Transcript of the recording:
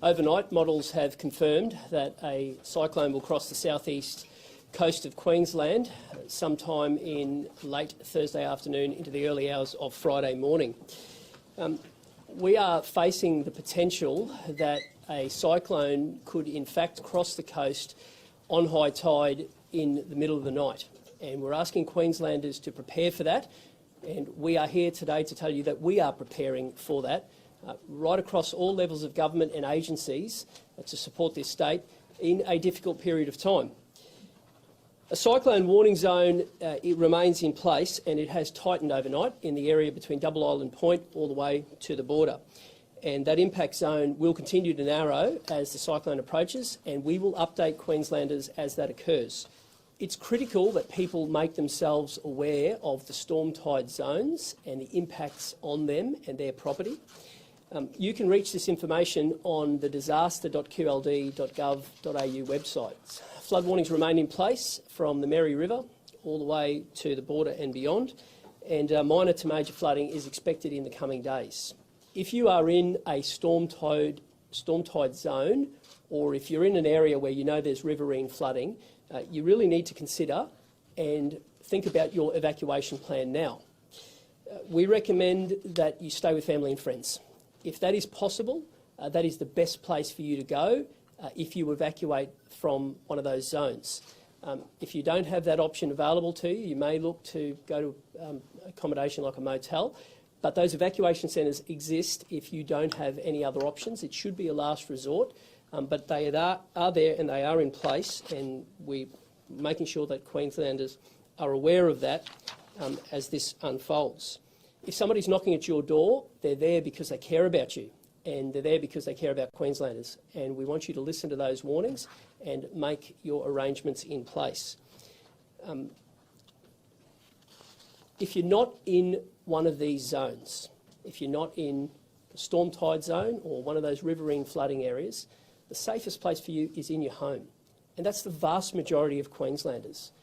Overnight, models have confirmed that a cyclone will cross the southeast coast of Queensland sometime in late Thursday afternoon into the early hours of Friday morning. We are facing the potential that a cyclone could in fact cross the coast on high tide in the middle of the night, and we're asking Queenslanders to prepare for that, and we are here today to tell you that we are preparing for that right across all levels of government and agencies to support this state in a difficult period of time. A cyclone warning zone it remains in place, and it has tightened overnight in the area between Double Island Point all the way to the border. And that impact zone will continue to narrow as the cyclone approaches, and we will update Queenslanders as that occurs. It's critical that people make themselves aware of the storm tide zones and the impacts on them and their property. You can reach this information on the disaster.qld.gov.au website. Flood warnings remain in place from the Mary River all the way to the border and beyond, and minor to major flooding is expected in the coming days. If you are in a storm tide zone, or if you're in an area where you know there's riverine flooding, you really need to consider and think about your evacuation plan now. We recommend that you stay with family and friends. If that is possible, that is the best place for you to go if you evacuate from one of those zones. If you don't have that option available to you, you may look to go to accommodation like a motel, but those evacuation centres exist if you don't have any other options. It should be a last resort, but they are there and they are in place, and we're making sure that Queenslanders are aware of that as this unfolds. If somebody's knocking at your door, they're there because they care about you, and they're there because they care about Queenslanders, and we want you to listen to those warnings and make your arrangements in place. If you're not in one of these zones, if you're not in the storm tide zone or one of those riverine flooding areas, the safest place for you is in your home, and that's the vast majority of Queenslanders.